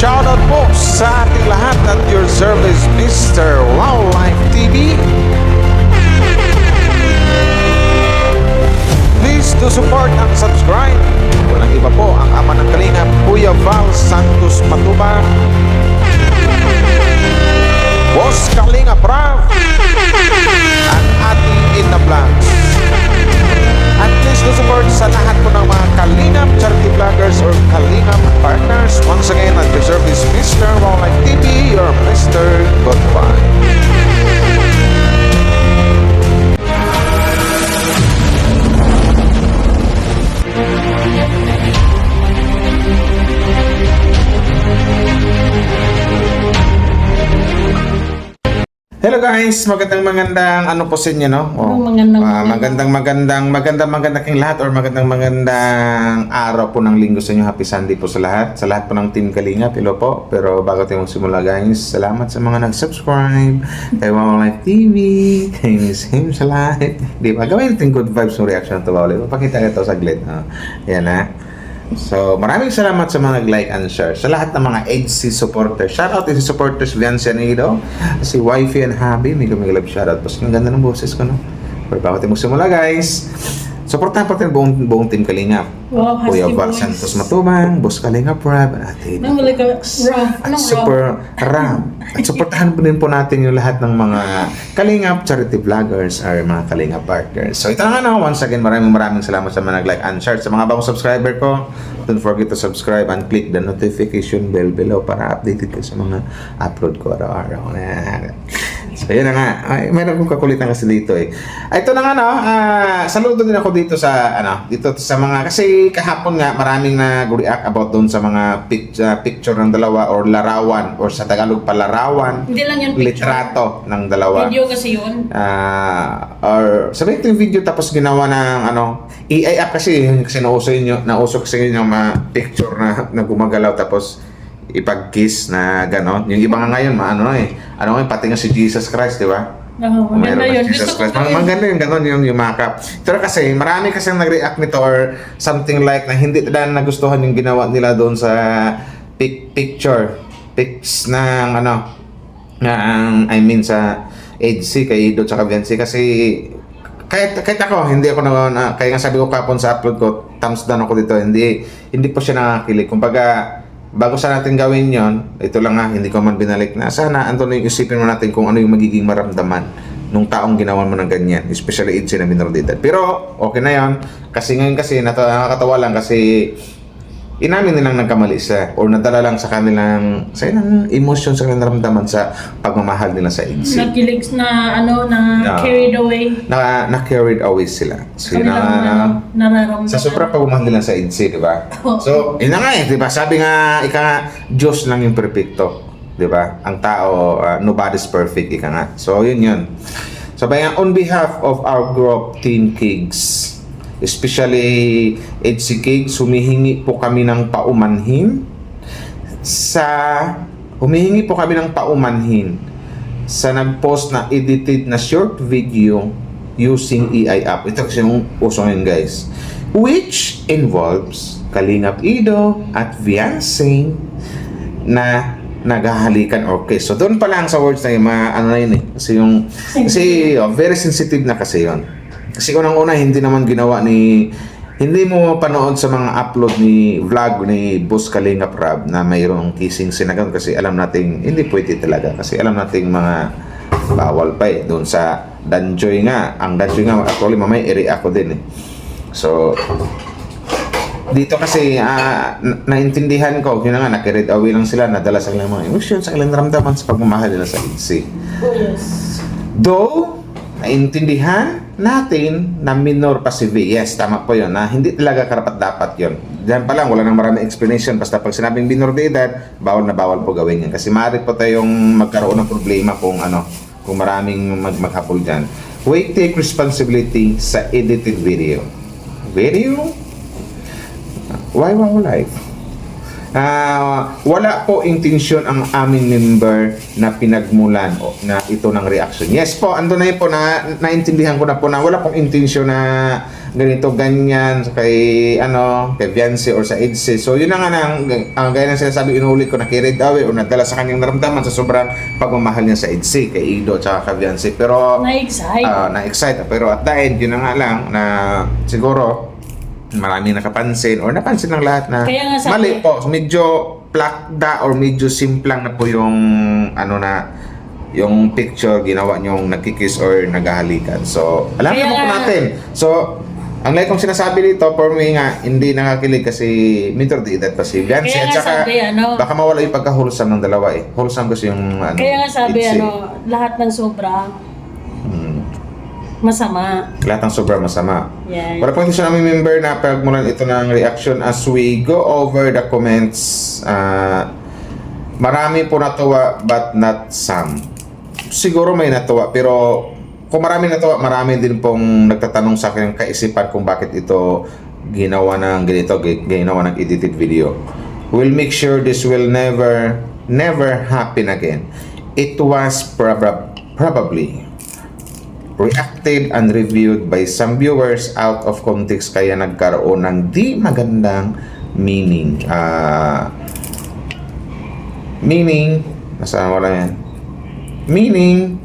Shoutout po sa ating lahat at your service, Mr. Wildlife TV. Please do support and subscribe. Walang iba po ang ama ng Kalingap, Kuya Val Santos Matuba, Boss Kalingap Rab, at Ate Ina Vlogs. At please do support sa lahat po ng mga Kalingap charity vloggers or Kalingap partners. Once again, at your service, Mr. Wildlife TV, your Mr. Goodbye. Hello guys, magandang ano po sa inyo, no? Magandang kayong lahat or magandang araw po ng linggo sa inyo. Happy Sunday po sa lahat po ng Team Kalingap. Hello po. Pero bago tayo magsimula guys, salamat sa mga nag-subscribe kay Wildlife TV, kay Miss Him sa lahat. Di ba? Gawin natin good vibes ng reaction to Wildlife. Pakita ito saglit. Yan ha. So, maraming salamat sa mga nag-like and share. Sa lahat ng mga EDC supporters. Shoutout EDC supporters, Viancy Anido, si Wifey and Habi. May love shoutout. Tapos, ang ganda ng boses ko, no? Pero bago tayo magsimula, guys, supportahan pa tayo buong Team Kalingap. Wow, Kuya Val Santos Matubang, Boss Kalingap Rab, at Super Rab. At supportahan po din po natin yung lahat ng mga Kalingap charity vloggers or mga Kalingap partners. So ito na nga, once again, maraming salamat sa mga nag-like and share. Sa mga bagong subscriber ko, don't forget to subscribe and click the notification bell below para updated ka sa mga upload ko araw-araw. So yun na nga, meron kong kakulitan kasi dito eh. Ito na nga, no, saludo din ako dito sa dito sa mga, kasi kahapon nga maraming nag-react about doon sa mga picture ng dalawa or larawan or sa Tagalog pa larawan. Hindi lang yun picture. Litrato ng dalawa. Video kasi yun. Or sabi ito yung video tapos ginawa ng AI app kasi nauso kasi yung mga picture na gumagalaw tapos ipag-kiss na gano'n. Yung iba nga ngayon, pati nga si Jesus Christ, di ba? Oo, maganda yun. Jesus Christ. Maganda yung gano'n, yung makeup. Pero kasi, marami kasi nag-react nito or something like na hindi nila nagustuhan yung ginawa nila doon sa pics ng sa EDC kay Ido tsaka Viancy kasi kahit ako, hindi ako kaya nga sabi ko kapon sa upload ko, thumbs down ako dito, hindi po siya nakakilig. Kumbaga, bago sa natin gawin yon, ito lang hindi ko man binalik na sana yung isipin mo natin kung ano yung magiging maramdaman nung taong ginawa mo ng ganyan, especially EDC na minor de edad. Pero okay na yon kasi ngayon kasi nakakatawa lang kasi inamin nilang nagkamali siya or nadala lang sa kanilang emotion sa kanilang naramdaman sa pagmamahal nila sa EDC. Nakilig carried away. Na-carried away sila. So, nararamdaman. sa sobrang pagmamahal nila sa EDC, di ba? So, yun na nga di ba? Sabi nga, Diyos lang yung perfecto. Di ba? Ang tao, nobody's perfect, ika nga. So, yun. Sabi nga, on behalf of our group, Team Kigs, especially EDC Kigs, humihingi po kami ng paumanhin sa nag-post na edited na short video using AI app. Ito kasi yung uso ngayon guys, which involves Kalingap Ido at Viancy na naghahalikan or kiss. So doon pa lang sa words na yung kasi very sensitive na kasi yun. Kasi unang-una, hindi mo mapanood sa mga upload ni vlog ni Boss Kalingap Rab na mayroong kissing sinagan kasi alam nating hindi pwede talaga kasi alam nating mga bawal pa doon sa Danjoy nga. Ang Danjoy nga, actually mamaya i-react ko din So, dito kasi naintindihan ko, yun nga, nakiread away lang sila, nadala sa kanilang mga emotion, sa kanilang naramdaman sa pagmamahal nila sa EDC. Oh, yes. Though, naintindihan natin na minor pa si V. Yes, tama po yun. Hindi talaga karapat-dapat yun. Diyan pa lang, wala nang maraming explanation. Basta pag sinabing minor de edad, bawal na bawal po gawin yan. Kasi maaari po tayong magkaroon ng problema kung maraming maghapol dyan. We take responsibility sa edited video. Why Wildlife? Wala po intensyon ang aming member na pinagmulan na ito ng reaction. Yes po, ando na yun po, naintindihan ko na po na wala pong intensyon na ganito, ganyan, kay, kay Viancy or sa EDC. So, yun na nga gaya ng sinasabi, inulit ko na carried away o nadala sa kanyang naramdaman sa sobrang pagmamahal niya sa EDC, kay Ido, tsaka kay Viancy. Pero, Na-excite. na-excite. Pero at the end, yun na nga lang, na siguro, maraming nakapansin or napansin ng lahat na Kaya nga sabi- mali po, medyo plakda or medyo simplang na po yung yung picture ginawa niyong nagkikiss or naghahalikan. So, alam Kaya naman po nga- natin. So, ang like kong sinasabi dito, for me nga, hindi nakakilig kasi minor de edad pa si Viancy. Kaya At nga saka, sabi, baka mawala yung pagka-wholesome ng dalawa eh. Wholesome kasi yung Kaya nga sabi, EDC. lahat ng sobra, Hmm. masama. Lahat ng sobrang masama. Yan. Para po ito sa aming member na pagmulan ito ng reaction as we go over the comments. Marami po natuwa but not some. Siguro may natuwa pero kung marami natuwa, marami din pong nagtatanong sa akin kaisipan kung bakit ito ginawa ng ganito, ginawa ng edited video. We'll make sure this will never happen again. It was probably reacted and reviewed by some viewers out of context kaya nagkaroon ng di magandang meaning. Nasaan wala yan? Meaning,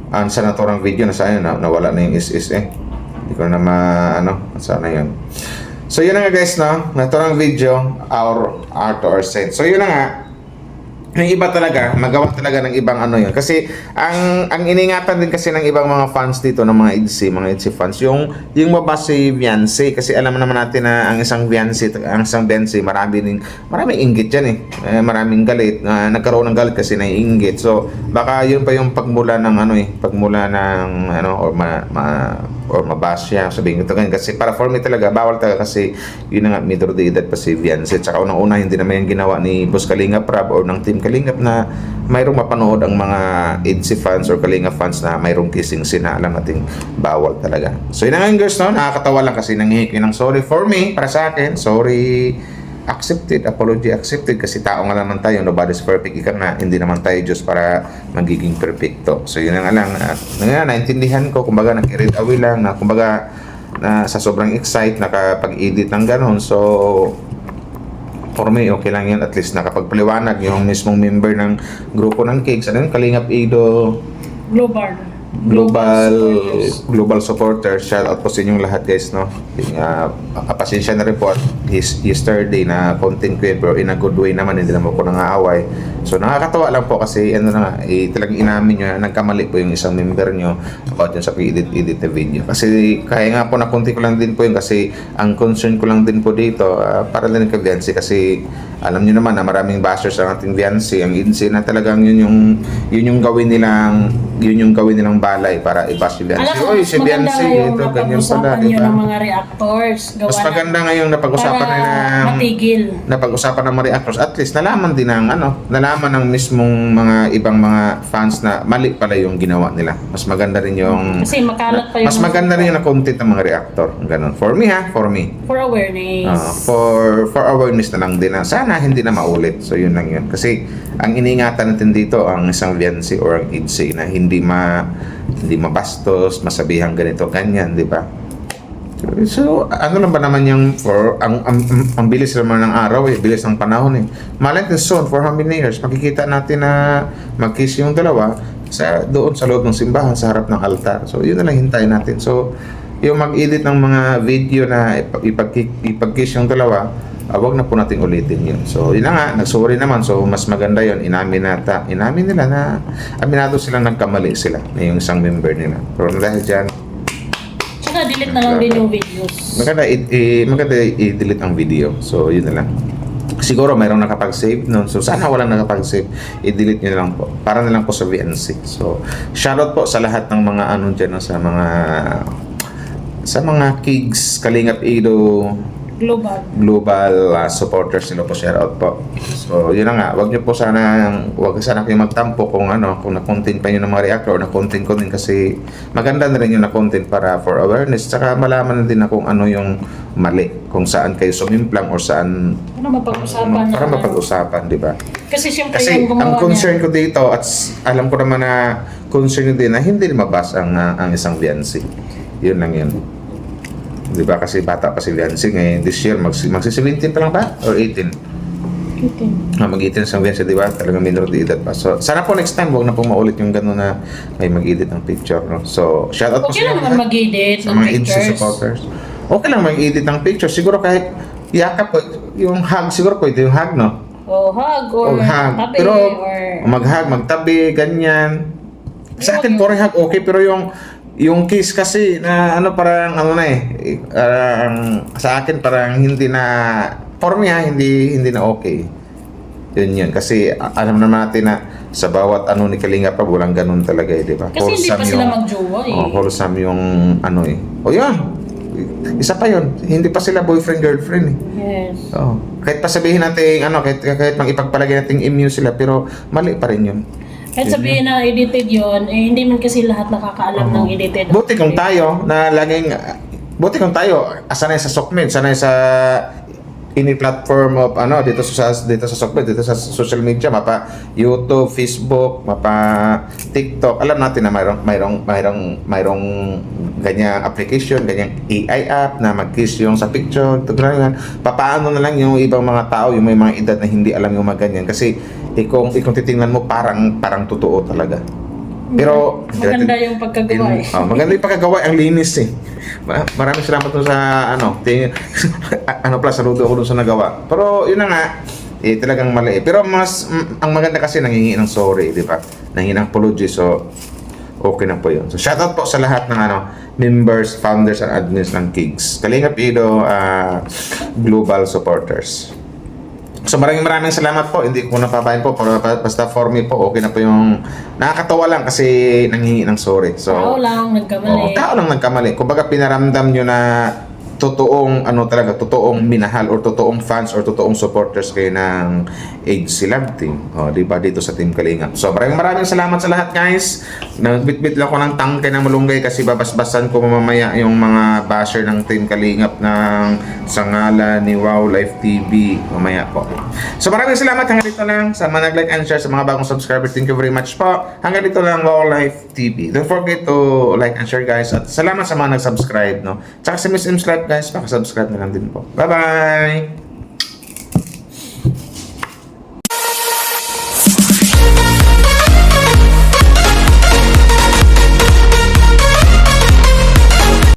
ang sa naturang video, nasaan yun? Nawala na yung is eh. Hindi ko na saan na yun? So yun na nga guys, no? Naturang video, our art or sense. So yun na nga, yung iba talaga, magawa talaga ng ibang yun. Kasi, ang iningatan din kasi ng ibang mga fans dito, ng mga EDC fans, yung mabasa si Viancy. Kasi alam naman natin na ang isang Viancy, maraming inggit dyan eh. Maraming galit. Nagkaroon ng galit kasi naiinggit. So, baka yun pa yung pagmula ng or mabasya, sabihin ko ito ganyan. Kasi para for me talaga, bawal talaga kasi yun na nga, minor de edad pa si Viancy. Tsaka unang-una, hindi naman yung ginawa ni Boss Kalingap Rab or ng Team Kalingap na mayroong mapanood ang mga EDC fans or Kalingap fans na mayroong kissing scene na alam nating bawal talaga. So yun na nga guys, no? Nakakatawa lang kasi nanghihingi ng sorry for me, para sa akin, sorry accepted, apology accepted kasi tao nga naman tayo, nobody's perfect. Ika nga, hindi naman tayo Diyos para magiging perfecto. So yun na nga lang, naintindihan ko, kumbaga nag-read away lang, na kumbaga na sa sobrang excite, nakapag-edit ng ganon. So for me, okay lang yun, at least nakapagpaliwanag yung mismong member ng grupo ng Kings, Kalingap Ido, global supporters. Shout out po sa inyong lahat guys, no? Pasensya na rin po at yesterday na content creator pero in a good way naman, hindi naman po nangaaway. So nakakatawa lang po kasi talagang inamin nyo na nagkamali po yung isang member nyo about yun sa edit na video. Kasi kaya nga po napunti ko lang din po yun kasi ang concern ko lang din po dito para din kay Viancy kasi alam niyo naman na maraming bashers ang ating Viancy. Ang EDC na talagang yun yung gawin nilang balay para i-bash si Viancy. Alam mo, Oy, mas si maganda Viancy, ngayong ito, ganyan pala, napag-usapan di yun ba? ng mga reactors. Mas maganda ngayong napag-usapan para na matigil. napag-usapan ng mga reactors. At least nalaman din nalaman ng mismong mga ibang mga fans na mali pala yung ginawa nila. Mas maganda rin yung Kasi makalat pa yung mas maganda rin yung content ng mga reactor. Ganun. For me. For awareness. For awareness na lang din na sana hindi na maulit. So yun lang yun. Kasi ang iniingatan natin dito ang isang Viancy or ang EDC na hindi mabastos, masabihang ganito, ganyan, di ba? So, lang ba naman yung ang bilis naman ng araw bilis ng panahon eh. Malay natin soon, for how many years, makikita natin na mag-kiss yung dalawa doon sa loob ng simbahan, sa harap ng altar. So, yun na lang hintayin natin. So, yung mag-edit ng mga video na ipag-kiss yung dalawa, wag na po natin ulitin yun. So, yun na nga, nagsorry naman. So, mas maganda yun. Inamin nila na aminado silang nagkamali sila na yung isang member nila. Pero dahil dyan, Tsaka delete na lang din yung videos. maganda i-delete ang video. So, yun na lang. Siguro mayroong nakapag-save nun. So, sana walang nakapag-save. I-delete nyo na lang po. Para na lang po sa VNC. So, shoutout po sa lahat ng mga dyan, sa mga Kigs, Kalingap Ido, global supporters nila po, share out po. So yun na nga, wag sana kayong magtampo kung na-content pa yun ng mga reactor o na-content ko din kasi maganda na rin yung na-content para for awareness tsaka malaman na din na kung ano yung mali, kung saan kayo sumimplang or saan para mapag-usapan, di ba? Kasi siyempre Kasi yung gumawa ang concern niya. ko dito at alam ko naman na concern nyo din na hindi mabasa ang isang Viancy. Yun lang yun. Di ba? Kasi bata pa si Viancy ngayon. This year, magsi-17 pa lang ba? Or 18? Okay. Mag-18 sa Viancy, di ba? Talagang minor de edad pa. So, sana po next time, huwag na po maulit yung gano'n na ay mag-edit ng picture. No? So, shoutout po Okay lang naman mag-edit sa ng mga EDSA pictures. supporters. Okay lang mag-edit ng picture. Siguro kahit yakap po, yung hug, siguro pwede yung hug, no? O hug or O hug. tabi Pero, or... mag-hug, magtabi, ganyan. Sa akin, puro hug, okay. Pero yung kiss kasi, na ano, parang, ano na sa akin, parang hindi na, for me hindi na okay. Yun. Kasi, alam naman natin na, sa bawat ano ni Kalinga pa, walang ganun talaga di ba? Kasi hindi pa sila magjowa wholesome yung ano O yun, isa pa yun, hindi pa sila boyfriend-girlfriend Yes. Kahit pa sabihin natin, kahit mang ipagpalagay natin immune sila, pero mali pa rin yun. Kahit sabihin na edited yun, hindi man kasi lahat nakakaalam ng edited. Buti kung tayo, sanay sa SOCMED, sanay sa any platform of dito sa SOCMED, dito sa social media, mapa YouTube, Facebook, mapa TikTok, alam natin na mayroong ganyang application, ganyang AI app na mag-kiss yung sa picture, papaano na lang yung ibang mga tao, yung may mga edad na hindi alam yung mga ganyan, kasi kung titingnan mo parang totoo talaga. Pero maganda yung pagkagawa maganda yung pagkagawa, ang linis Maraming salamat dun sa saludo ako dun sa nagawa. Pero yun na nga, talagang mali. Pero ang maganda kasi nanghingi ng sorry, di ba? Nanghingi ng apology, so okay na po yun. So shoutout po sa lahat ng members, founders, and admins ng Kigs. Kalingap Ido, global supporters. So maraming salamat po. Hindi ko napapahin po, pero basta for me po, okay na po yung nakakatawa lang kasi nanghingi ng sorry. So, tao lang nagkamali. Tao lang nagkamali. Kumbaga pinaramdam nyo na totoong totoong minahal or totoong fans or totoong supporters kayo ng AGC Love Team. Di ba dito sa Team Kalingap. So maraming salamat sa lahat, guys. Nagbitbit lang ko ng tangke ng malunggay kasi babasbasan ko mamaya yung mga basher ng Team Kalingap ng Sangala ni Wow Life TV mamaya po. So maraming salamat, hanggang dito lang sa mga nag-like and share, sa mga bagong subscribers. Thank you very much po. Hanggang dito lang, Wow Life TV. Don't forget to like and share, guys. At salamat sa mga nag-subscribe, no. Tsaka si Miss M's Life, guys, subscribe na lang din po. Bye-bye!